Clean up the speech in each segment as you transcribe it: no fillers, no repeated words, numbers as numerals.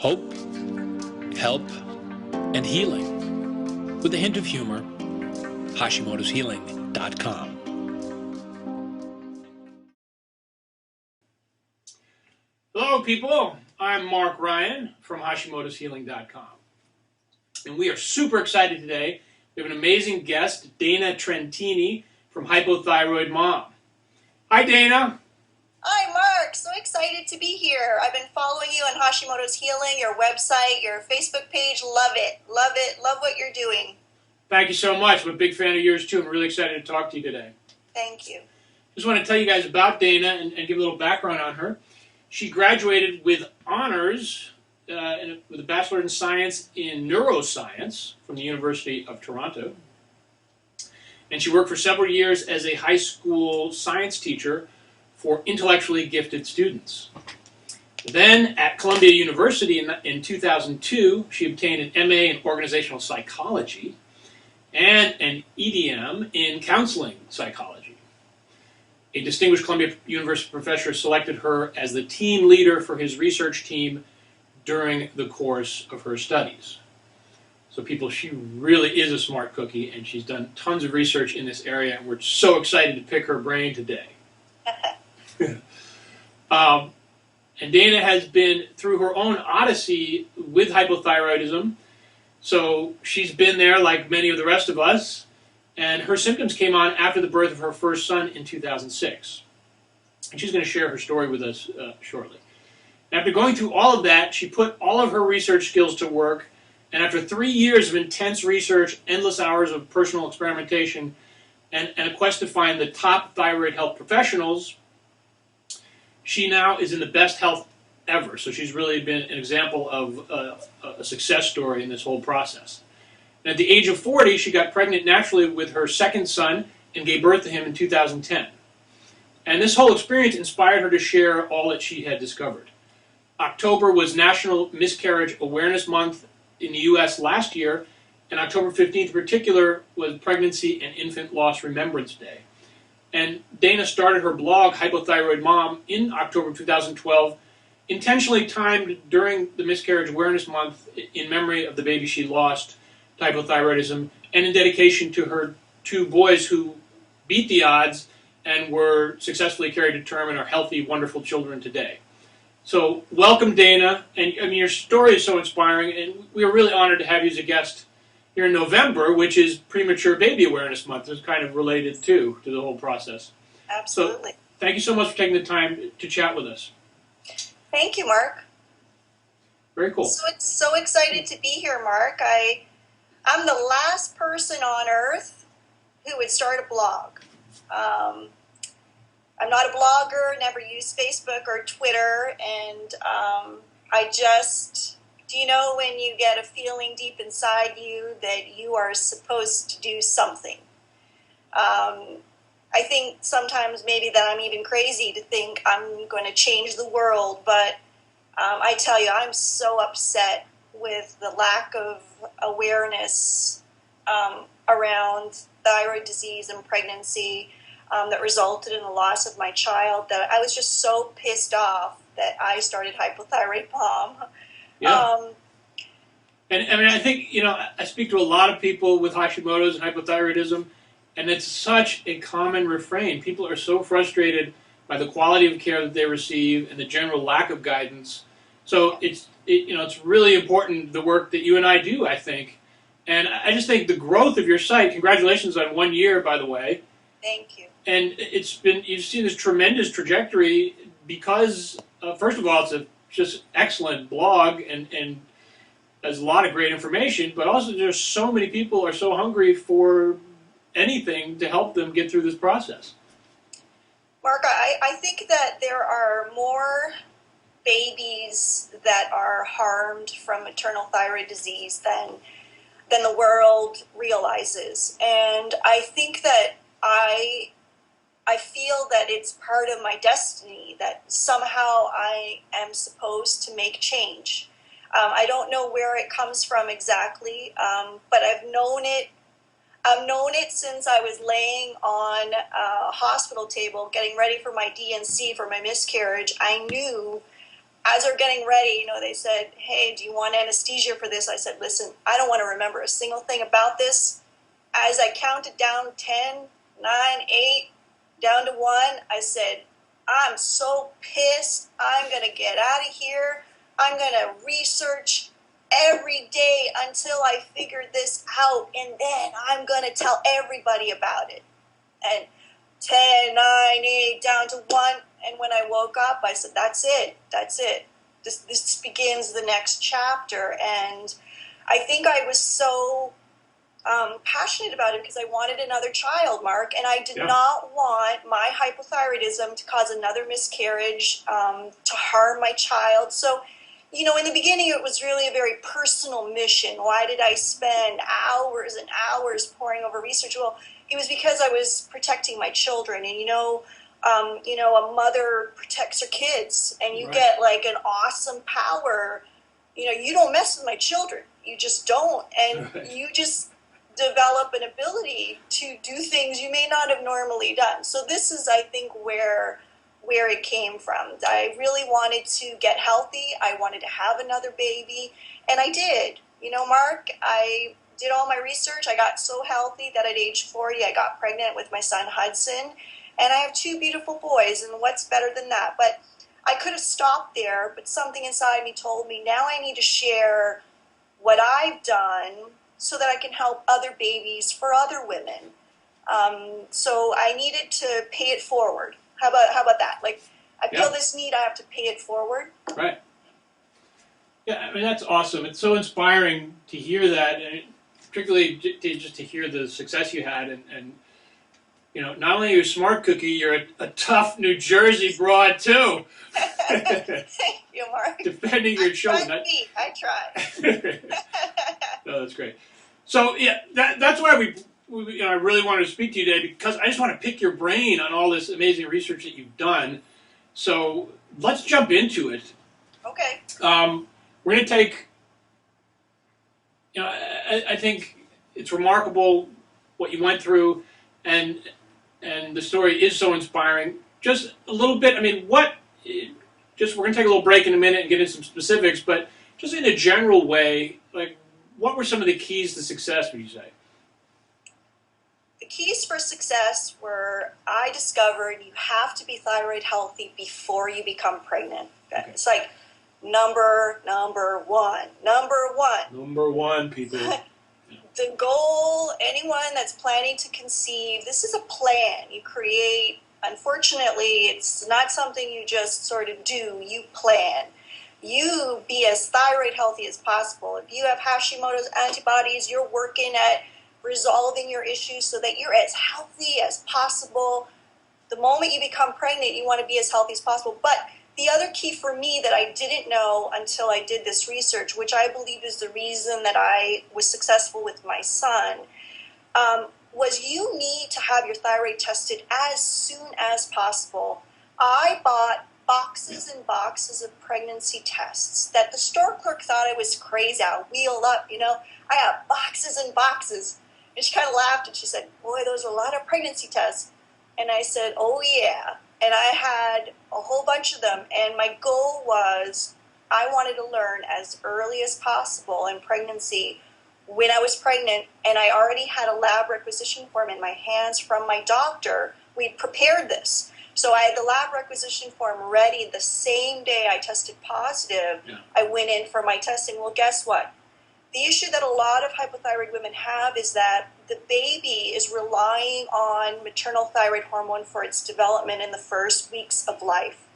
Hope, help, and healing. With a hint of humor, Hashimoto'sHealing.com. Hello, people. I'm Mark Ryan from Hashimoto'sHealing.com. And we are super excited today. We have an amazing guest, Dana Trentini from Hypothyroid Mom. Hi, Dana. Hi, Mark. So excited to be here. I've been following you on Hashimoto's Healing, your website, your Facebook page. Love it. Love it. Love what you're doing. Thank you so much. I'm a big fan of yours, too. I'm really excited to talk to you today. Thank you. Just want to tell you guys about Dana and give a little background on her. She graduated with honors with a Bachelor in Science in Neuroscience from the University of Toronto. And she worked for several years as a high school science teacher for intellectually gifted students. Then at Columbia University in 2002, she obtained an MA in Organizational Psychology and an EDM in Counseling Psychology. A distinguished Columbia University professor selected her as the team leader for his research team during the course of her studies. So people, she really is a smart cookie, and she's done tons of research in this area, and we're so excited to pick her brain today. And Dana has been through her own odyssey with hypothyroidism. So she's been there like many of the rest of us. And her symptoms came on after the birth of her first son in 2006. And she's going to share her story with us shortly. After going through all of that, she put all of her research skills to work. And after 3 years of intense research, endless hours of personal experimentation, and a quest to find the top thyroid health professionals, she now is in the best health ever. So she's really been an example of a success story in this whole process. And at the age of 40, she got pregnant naturally with her second son and gave birth to him in 2010. And this whole experience inspired her to share all that she had discovered. October was National Miscarriage Awareness Month in the U.S. last year, and October 15th in particular was Pregnancy and Infant Loss Remembrance Day. And Dana started her blog, Hypothyroid Mom, in October 2012, intentionally timed during the Miscarriage Awareness Month in memory of the baby she lost to hypothyroidism, and in dedication to her 2 boys who beat the odds and were successfully carried to term and are healthy, wonderful children today. So welcome, Dana. And I mean, your story is so inspiring, and we are really honored to have you as a guest here in November, which is Premature Baby Awareness Month. It's kind of related, too, to the whole process. Absolutely. So, thank you so much for taking the time to chat with us. Thank you, Mark. Very cool. So excited to be here, Mark. I'm the last person on earth who would start a blog. I'm not a blogger, never used Facebook or Twitter, and do you know when you get a feeling deep inside you that you are supposed to do something? I think sometimes maybe that I'm even crazy to think I'm going to change the world, but I tell you, I'm so upset with the lack of awareness around thyroid disease and pregnancy that resulted in the loss of my child, that I was just so pissed off that I started Hypothyroid Mom. Yeah. And I mean, I think, I speak to a lot of people with Hashimoto's and hypothyroidism, and it's such a common refrain. People are so frustrated by the quality of care that they receive and the general lack of guidance. So it's really important, the work that you and I do, I think. And I just think the growth of your site, congratulations on 1 year, by the way. Thank you. And you've seen this tremendous trajectory because, first of all, it's a just excellent blog and has a lot of great information, but also there's so many people are so hungry for anything to help them get through this process. Mark, I think that there are more babies that are harmed from maternal thyroid disease than the world realizes. And I think that I feel that it's part of my destiny, that somehow I am supposed to make change. I don't know where it comes from exactly, but I've known it since I was laying on a hospital table getting ready for my D&C for my miscarriage. I knew as they're getting ready, you know, they said, hey, do you want anesthesia for this? I said, listen, I don't want to remember a single thing about this. As I counted down 10, 9, 8, down to 1, I said, I'm so pissed. I'm going to get out of here. I'm going to research every day until I figure this out, and then I'm going to tell everybody about it. And 10, 9, 8, down to 1. And when I woke up, I said, that's it. That's it. This begins the next chapter. And I think I was so passionate about it because I wanted another child, Mark, and I did not want my hypothyroidism to cause another miscarriage, to harm my child. So, you know, in the beginning, it was really a very personal mission. Why did I spend hours and hours poring over research? Well, it was because I was protecting my children, and a mother protects her kids, and you get like an awesome power. You know, you don't mess with my children. You just don't, and you just develop an ability to do things you may not have normally done. So this is, I think, where it came from. I really wanted to get healthy. I wanted to have another baby, and I did. You know, Mark, I did all my research. I got so healthy that at age 40, I got pregnant with my son Hudson, and I have 2 beautiful boys, and what's better than that? But I could have stopped there, but something inside me told me, now I need to share what I've done so that I can help other babies for other women. So I needed to pay it forward. How about that? Like, I feel this need, I have to pay it forward. Right. Yeah, I mean, that's awesome. It's so inspiring to hear that, and particularly just to hear the success you had. And you know, not only are you a smart cookie, you're a tough New Jersey broad, too. Thank you, Mark. Defending your children. I try. No, that's great. So, yeah, that's why I really wanted to speak to you today, because I just want to pick your brain on all this amazing research that you've done. So let's jump into it. Okay. We're going to take, you know, I think it's remarkable what you went through, and the story is so inspiring. Just a little bit, I mean, we're going to take a little break in a minute and get into some specifics, but just in a general way, like, what were some of the keys to success, would you say? The keys for success were, I discovered you have to be thyroid healthy before you become pregnant. Okay. It's like number one. Number one, people. The goal, anyone that's planning to conceive, this is a plan you create. Unfortunately, it's not something you just sort of do, you plan. You be as thyroid healthy as possible. If you have Hashimoto's antibodies, you're working at resolving your issues so that you're as healthy as possible. The moment you become pregnant, you want to be as healthy as possible. But the other key for me that I didn't know until I did this research, which I believe is the reason that I was successful with my son, was you need to have your thyroid tested as soon as possible. I bought boxes and boxes of pregnancy tests that the store clerk thought I was crazy. I'll wheel up, you know. I have boxes and boxes. And she kind of laughed and she said, boy, those are a lot of pregnancy tests. And I said, oh yeah. And I had a whole bunch of them. And my goal was I wanted to learn as early as possible in pregnancy when I was pregnant. And I already had a lab requisition form in my hands from my doctor. We'd prepared this. So I had the lab requisition form ready the same day I tested positive. Yeah. I went in for my testing. Well, guess what? The issue that a lot of hypothyroid women have is that the baby is relying on maternal thyroid hormone for its development in the first weeks of life.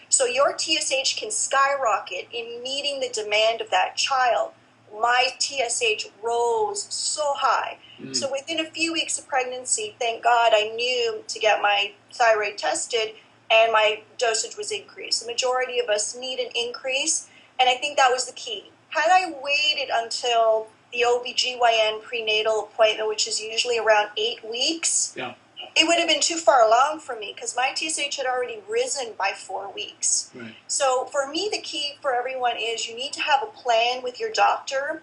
So your TSH can skyrocket in meeting the demand of that child. My TSH rose so high. So within a few weeks of pregnancy, thank God, I knew to get my thyroid tested, and my dosage was increased. The majority of us need an increase, and I think that was the key. Had I waited until the OBGYN prenatal appointment, which is usually around 8 weeks, it would have been too far along for me because my TSH had already risen by 4 weeks. Right. So for me, the key for everyone is you need to have a plan with your doctor.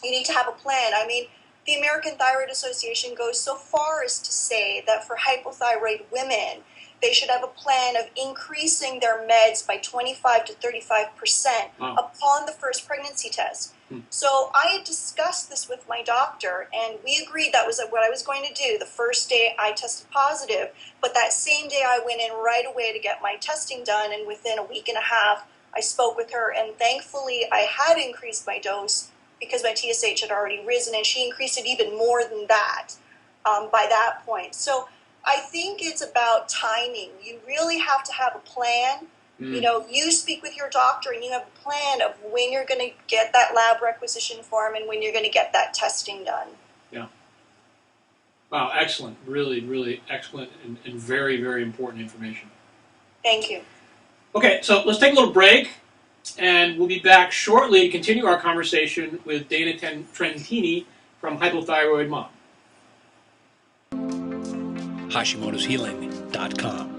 You need to have a plan. I mean, the American Thyroid Association goes so far as to say that for hypothyroid women, they should have a plan of increasing their meds by 25 to 35% upon the first pregnancy test. So I had discussed this with my doctor, and we agreed that was what I was going to do. The first day I tested positive, but that same day I went in right away to get my testing done, and within a week and a half I spoke with her, and thankfully I had increased my dose because my TSH had already risen, and she increased it even more than that by that point. So I think it's about timing. You really have to have a plan. You know, you speak with your doctor and you have a plan of when you're going to get that lab requisition form and when you're going to get that testing done. Yeah. Wow, excellent. Really, really excellent and very, very important information. Thank you. Okay, so let's take a little break, and we'll be back shortly to continue our conversation with Dana Trentini from Hypothyroid Mom. Hashimoto'sHealing.com